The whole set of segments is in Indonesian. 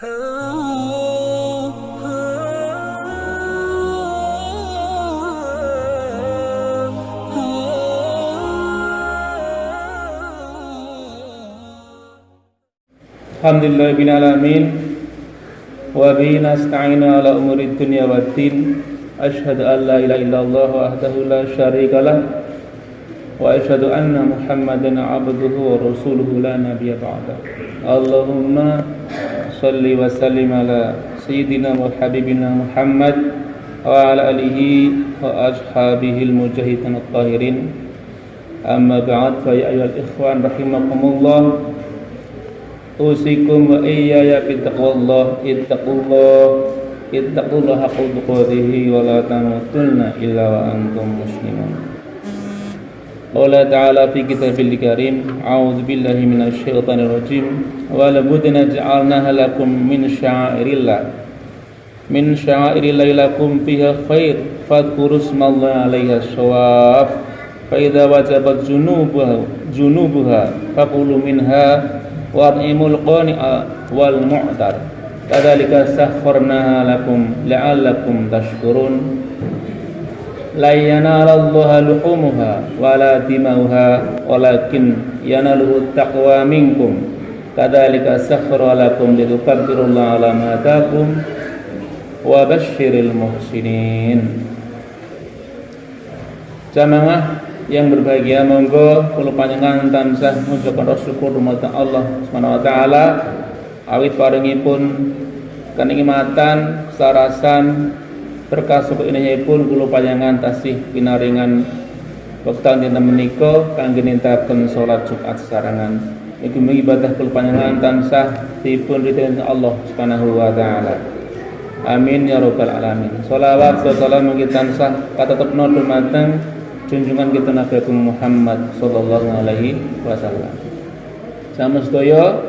Alhamdulillahil alamin wa bihi nasta'inu ala umuri dunya waddin. Asyhadu an la ilaha illallah wahdahu la syarikalah wa asyhadu anna Muhammadan abduhu wa rasuluhu la nabiyya ba'da. Allahumma shalli wa sallim ala sayyidina wa habibina Muhammad wa ala alihi wa ashabihil mujahidin at-tahirin. Amma ba'd, fa ya ayyuhal ikhwan rahimakumullah. Usikum wa iyaya bittaqwallah, ittaqullah haqqa tuqatih wa la tamutunna illa wa antum muslimun. Qala ta'ala fi kitabil karim, a'udzu billahi minasy syaithanir rajim. Wa la budna ja'alnaha lakum min sya'airillah lakum fiha khair fadhkuru ismallahi 'alaiha shawaf fa idza wajabat junubuha faqulu minha wa'imul qani'a wal mu'tar kadzalika sakharnaha lakum la'allakum tashkurun. La yanalallaha luhumuha wala dimauha walakin yanaluhu taqwa minkum kadzalika sakhara lakum litukabbirullaha ala ma hadakum wa basyiril muhsinin. Jamaah yang berbahagia, monggo kula panjenengan tansah ngucapaken syukur dumateng Allah Subhanahu wa taala awit paringipun kanikmatan sarasan berkah supinipun kula panjenengan tasih pinaringan wektu dinten menika kangge nintaken salat Jumat sesarengan. Iki ibadah kula panjenengan tansah dipun ridhoni Allah Subhanahu wa taala. Amin ya rabbal alamin. Shalawat wa salam kita tansah katetepna dumateng junjungan kita Nabi Muhammad sallallahu alaihi wasallam. Sama sedaya,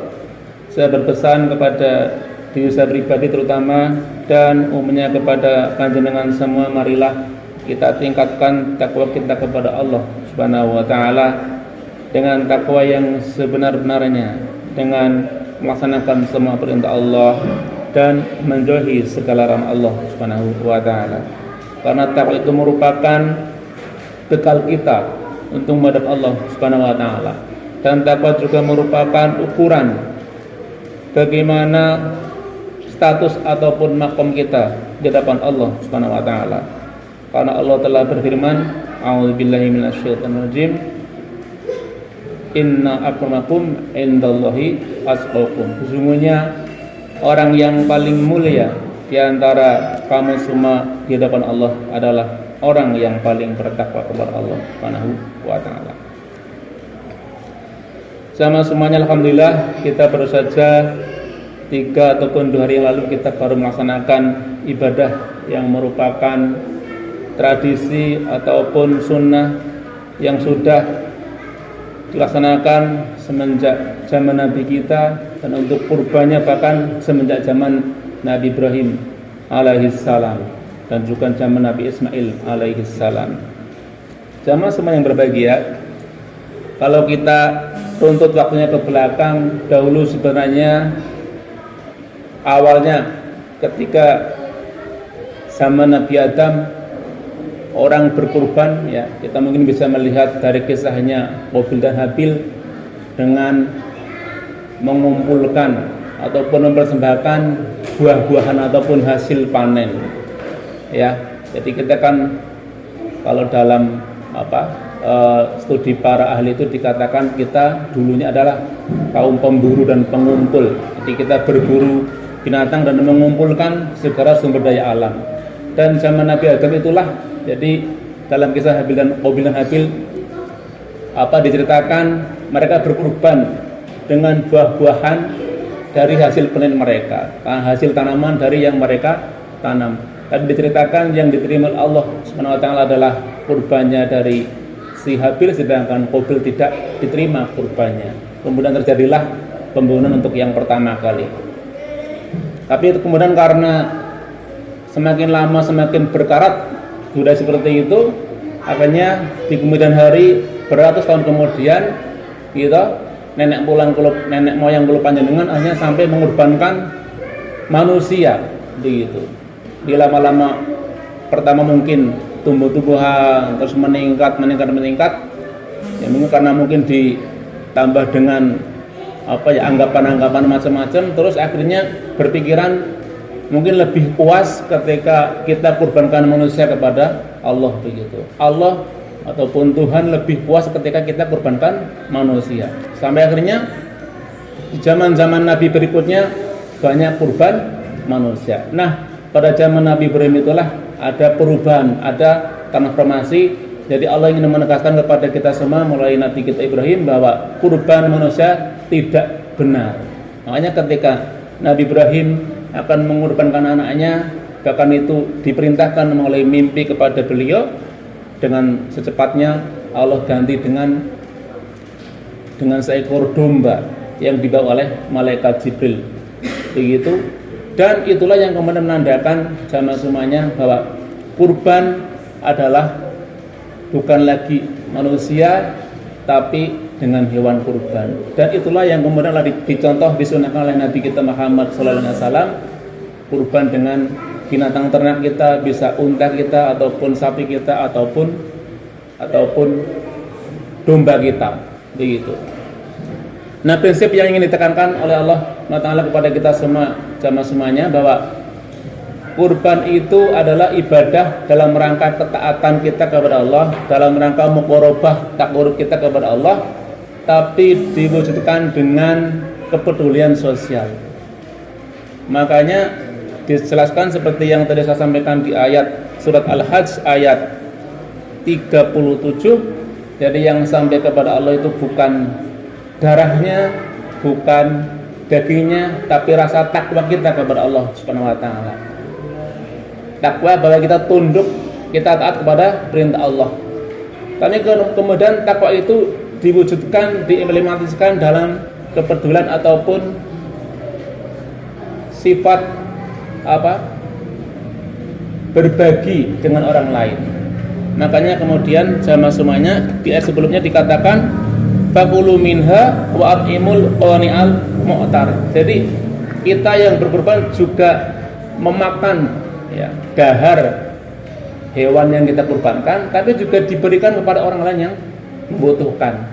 saya berpesan kepada diri saya pribadi terutama dan umumnya kepada panjenengan semua, marilah kita tingkatkan takwa kita kepada Allah Subhanahu wa taala dengan takwa yang sebenar-benarnya, dengan melaksanakan semua perintah Allah dan menjauhi segala larangan Allah Subhanahu wa taala. Karena takwa itu merupakan bekal kita untuk menghadap Allah Subhanahu wa taala, dan takwa juga merupakan ukuran bagaimana status ataupun makom kita di hadapan Allah Subhanahu wa taala. Karena Allah telah berfirman, a'udzubillahi minasyaitonir rajim, inna akramakum indallahi atqakum. Sesungguhnya orang yang paling mulia di antara kamu semua di hadapan Allah adalah orang yang paling bertakwa kepada Allah Subhanahu wa taala. Sama semuanya, alhamdulillah kita baru saja 3 ataupun 2 hari yang lalu kita baru melaksanakan ibadah yang merupakan tradisi ataupun sunnah yang sudah dilaksanakan semenjak zaman Nabi kita, dan untuk kurbannya bahkan semenjak zaman Nabi Ibrahim alaihissalam dan juga zaman Nabi Ismail alaihissalam. Jamaah semua yang berbahagia, kalau kita tuntut waktunya ke belakang, dahulu sebenarnya awalnya ketika zaman Nabi Adam orang berkurban, ya kita mungkin bisa melihat dari kisahnya Qabil dan Habil dengan mengumpulkan ataupun mempersembahkan buah-buahan ataupun hasil panen. Ya, jadi kita kan kalau dalam studi para ahli itu dikatakan kita dulunya adalah kaum pemburu dan pengumpul. Jadi kita berburu binatang dan mengumpulkan segala sumber daya alam. Dan zaman Nabi Adam itulah, jadi dalam kisah Habil dan Qabil dan Habil diceritakan mereka berkurban dengan buah-buahan dari hasil panen mereka, hasil tanaman dari yang mereka tanam. Dan diceritakan yang diterima Allah Subhanahu wa taala adalah kurbannya dari si Habil, sedangkan Qabil tidak diterima kurbannya. Kemudian terjadilah pembunuhan untuk yang pertama kali. Tapi kemudian karena semakin lama semakin berkarat sudah seperti itu, akhirnya di kemudian hari beratus tahun kemudian kita nenek moyang kula panjenengan hanya sampai mengorbankan manusia begitu. Di lama-lama pertama mungkin tumbuh-tumbuhan terus meningkat. Ya mungkin karena mungkin ditambah dengan anggapan-anggapan macam-macam, terus akhirnya berpikiran mungkin lebih puas ketika kita kurbankan manusia kepada Allah begitu. Allah ataupun Tuhan lebih puas ketika kita kurbankan manusia. Sampai akhirnya di zaman-zaman Nabi berikutnya banyak kurban manusia. Nah, pada zaman Nabi Ibrahim itulah ada perubahan, ada transformasi. Jadi Allah ingin menegaskan kepada kita semua mulai Nabi kita Ibrahim bahwa kurban manusia tidak benar. Makanya ketika Nabi Ibrahim akan mengorbankan anaknya, bahkan itu diperintahkan melalui mimpi kepada beliau, dengan secepatnya Allah ganti dengan seekor domba yang dibawa oleh malaikat Jibril. Begitu. Dan itulah yang kemudian menandakan sama semuanya bahwa kurban adalah bukan lagi manusia tapi dengan hewan kurban. Dan itulah yang kemudian dicontoh disunahkan oleh Nabi kita Muhammad SAW, kurban dengan binatang ternak kita, bisa unta kita ataupun sapi kita ataupun domba kita begitu. Nah, prinsip yang ingin ditekankan oleh Allah Taala kepada kita semuanya bahwa kurban itu adalah ibadah dalam rangka ketaatan kita kepada Allah, dalam rangka muqarabah takarub kita kepada Allah, tapi diwujudkan dengan kepedulian sosial. Makanya dijelaskan seperti yang tadi saya sampaikan di ayat surat Al-Hajj ayat 37. Jadi yang sampai kepada Allah itu bukan darahnya, bukan dagingnya, tapi rasa takwa kita kepada Allah Subhanahu wa taala. Takwa bahwa kita tunduk, kita taat kepada perintah Allah. Tapi kemudian takwa itu diwujudkan, diimplementasikan dalam kepedulian ataupun sifat berbagi dengan orang lain. Makanya kemudian sama semuanya di ayat sebelumnya dikatakan fakulu minha wa at'imul qani'al mu'tar. Jadi kita yang berkorban juga memakan dahar hewan yang kita kurbankan, tapi juga diberikan kepada orang lain yang membutuhkan,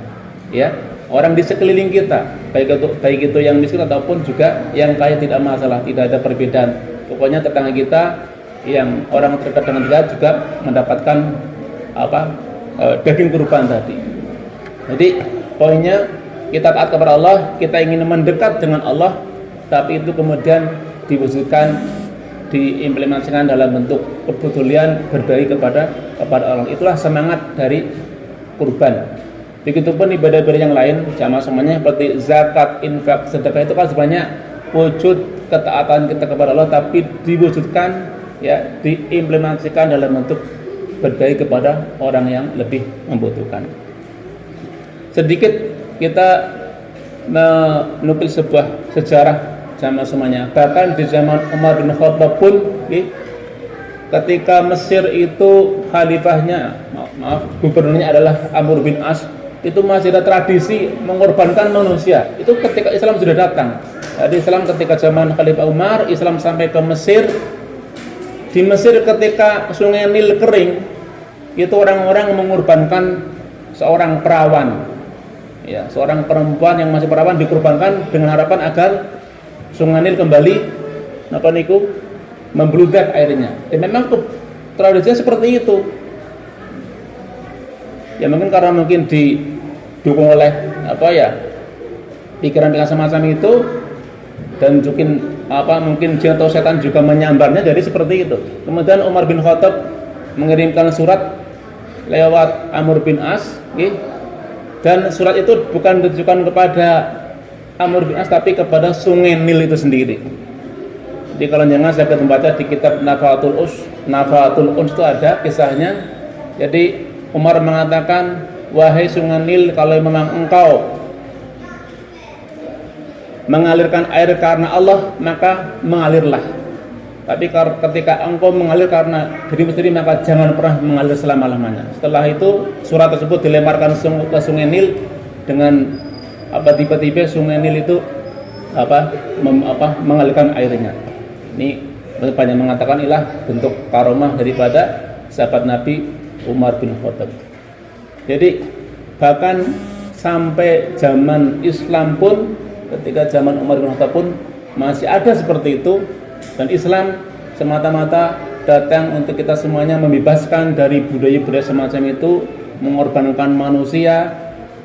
orang di sekeliling kita, baik itu yang miskin ataupun juga yang kaya, tidak masalah, tidak ada perbedaan. Pokoknya tetangga kita yang orang terdekat dengan kita juga mendapatkan daging kurban tadi. Jadi poinnya kita taat kepada Allah, kita ingin mendekat dengan Allah, tapi itu kemudian diwujudkan, diimplementasikan dalam bentuk kepedulian berbagi kepada orang. Itulah semangat dari kurban. Begitupun ibadah-ibadah yang lain sama semuanya seperti zakat, infak, sedekah, itu kan sebenarnya wujud ketaatan kita kepada Allah, tapi diwujudkan, diimplementasikan dalam bentuk berbagi kepada orang yang lebih membutuhkan. Sedikit kita menukil sebuah sejarah sama semuanya. Bahkan di zaman Umar bin Khattab pun, ketika Mesir itu khalifahnya, gubernurnya adalah Amr bin As, itu masih ada tradisi mengorbankan manusia. Itu ketika Islam sudah datang. Jadi Islam ketika zaman Khalifah Umar, Islam sampai ke Mesir. Di Mesir ketika sungai Nil kering, itu orang-orang mengorbankan seorang perawan, seorang perempuan yang masih perawan dikorbankan dengan harapan agar sungai Nil kembali membludak airnya. Dan memang tradisinya seperti itu. Ya mungkin karena mungkin didukung oleh pikiran-pikiran semacam itu, dan mungkin jin atau setan juga menyambarnya, jadi seperti itu. Kemudian Umar bin Khattab mengirimkan surat lewat Amr bin As, dan surat itu bukan ditujukan kepada Amr bin As tapi kepada sungai Nil itu sendiri. Jadi kalau jangan saya membaca di kitab Nafatul Uns itu ada kisahnya. Jadi Umar mengatakan, wahai sungai Nil, kalau memang engkau mengalirkan air karena Allah, maka mengalirlah. Tapi ketika engkau mengalir karena dirimu sendiri, maka jangan pernah mengalir selama-lamanya. Setelah itu surat tersebut dilemparkan ke sungai Nil, dengan tiba-tiba sungai Nil itu mengalirkan airnya. Ini banyak mengatakan inilah bentuk karomah daripada sahabat Nabi Umar bin Khattab. Jadi bahkan sampai zaman Islam pun, ketika zaman Umar bin Khattab pun masih ada seperti itu, dan Islam semata-mata datang untuk kita semuanya membebaskan dari budaya-budaya semacam itu, mengorbankan manusia.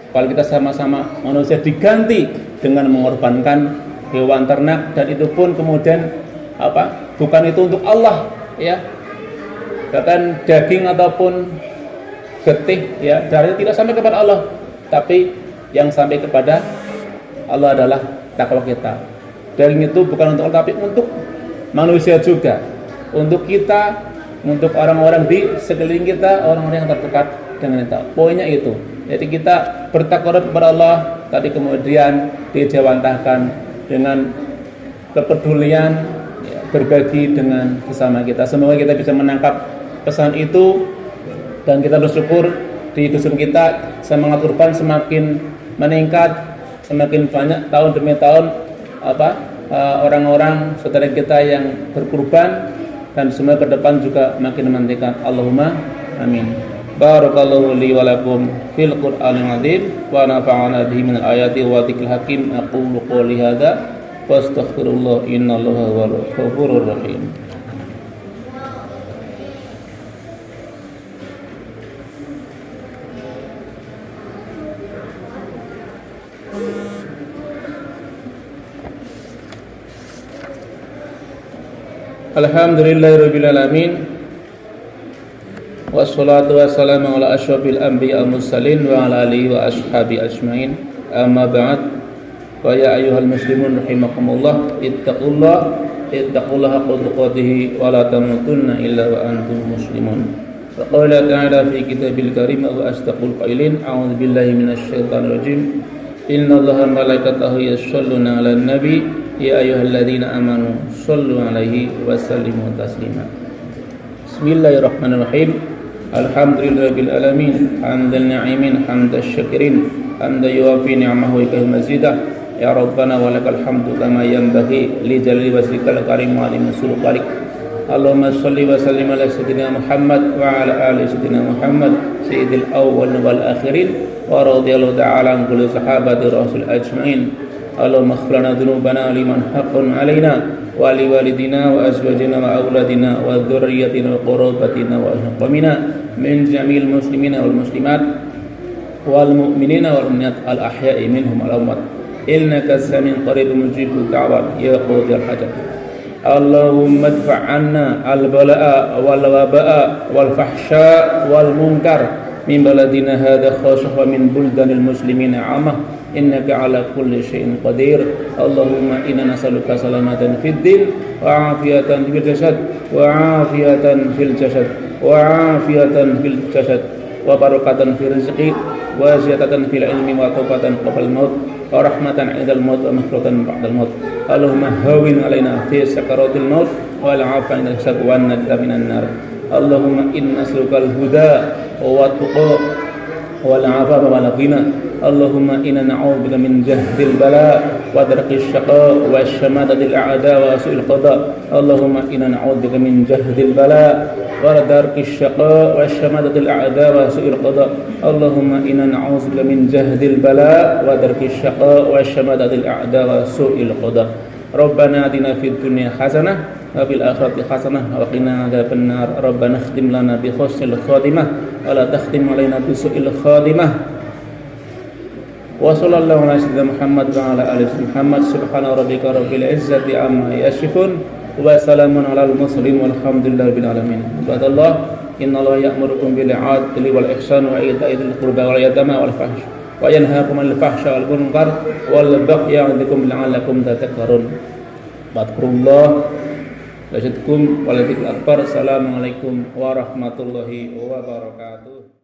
Kalau kita sama-sama manusia diganti dengan mengorbankan hewan ternak, dan itu pun kemudian bukan itu untuk Allah, ya. Bahkan daging ataupun getih, ya, darahnya tidak sampai kepada Allah, tapi yang sampai kepada Allah adalah takwa kita. Daging itu bukan untuk Allah, tapi untuk manusia juga, untuk kita, untuk orang-orang di sekeliling kita, orang-orang yang terdekat dengan kita. Poinnya itu. Jadi kita bertakwa kepada Allah, tadi kemudian dijawantahkan dengan kepedulian, ya, berbagi dengan sesama kita. Semoga kita bisa menangkap pesan itu, dan kita bersyukur di dusun kita semangat kurban semakin meningkat, semakin banyak tahun demi tahun orang-orang saudara kita yang berkurban, dan semoga ke depan juga makin mementingkan. Allahumma amin. Barakallahu li wa lakum fil Qur'anil azim wa nafa'ana bihi minal ayati wa dzikril hakim. Aqulu qouli hadza wa astaghfirullah, innallaha huwal ghafurur rahim. Alhamdulillahirabbil alamin. Wassalatu wassalamu ala asyrafil anbiya wal mursalin wa ala alihi wa ashabi ajmain. Amma ba'd. Fa ya ayyuhal muslimun rahimakumullah, ittaqullaha haqqa tuqatih wa la tamutunna illa wa antum muslimun. Wa qala ta'ala fi kitabil karim wa astaqul qailin a'udzu billahi minasy syaithanir rajim. Innallaha wa malaikatahu yashalluna 'alan nabi ya ayyuhalladzina amanu shallu 'alaihi wa sallimu taslima. Bismillahirrahmanirrahim. Alhamdulillahirabbil alamin, hamdal na'imin, hamdash syakirin, hamdan yuwafi ni'amahu wa yakfi mazidah. Ya rabbana wa lakal hamdu kama yanbaghi li jalali wajhikal karim wa li sulqarik. Allahumma shalli wa sallim ala sayyidina Muhammad wa ala ali sayyidina Muhammad sayyidil awwalin wal akhirin wa radhiyallahu ta'ala an kulli sahabati rasul ajmain. Allahumma ighfir lana dhunubana liman haqqan alaina wa li walidina wa azwajina wa auladina wa dzurriyyatina wa qurbatina wa ahqamina min jamil muslimina wal muslimat wal mu'minina wal mu'minat al ahya'i minhum al amwat innaka sami'un qaribun mujibud da'wat ya qadhiyal hajat. Allahumma adfa' 'anna al bala'a wal waba'a wal fahsya wal munkar min baladina hadha khassah wa min buldanil muslimina 'amah innaka ala kulli syai'in qadir. Allahumma inna nas'aluka salamatan fid din wa afiyatan fil jasad wa afiyatan fil jasad wa afiyatan fil jasad wa barakatan fil rizqi wa ziyadatan fil ilmi wa tawbatan qabla al-maut wa rahmatan 'indal maut wa maghfiratan ba'dal maut. Allahumma hawwin 'alaina fi sakaratil maut wal 'afwa 'indal hisab wa najata minan nar. Allahumma inna nas'aluka al-huda wa tuqa wal 'afafa wal ghina. Allahumma inna na'udzubika min jahdil bala wa darkis syaqa wa syamadadil a'da wa su'il qada. Allahumma inna na'udzubika min jahdil bala wa darkis syaqa wa syamadadil a'da wa su'il qada. Allahumma inna na'udzubika min jahdil bala wa darkis syaqa wa syamadadil a'da wa su'il qada. Rabbana atina fid dunya hasanah wa fil akhirati hasanah wa qina adzabannar. Rabbana khtim lana bi husnil khatimah wa la takhtim alaina bi su'il khatimah. Wa sallallahu ala sayyidina Muhammad wa ala ali Muhammad. Subhana rabbika rabbil izzati amma yasifun wa salamun alal mursalin walhamdulillahi rabbil alamin. Ibadallah, innallaha ya'murukum bil 'adli wal ihsani wa ita'i dzil qurba wal yatama wal fahsy wa yanhaakum 'anil fahsya'i wal munkar wal baghi ya'idukum la'allakum tadhakkarun. Fadhkurullah yazidkum wa la akbar. Assalamualaikum warahmatullahi wabarakatuh.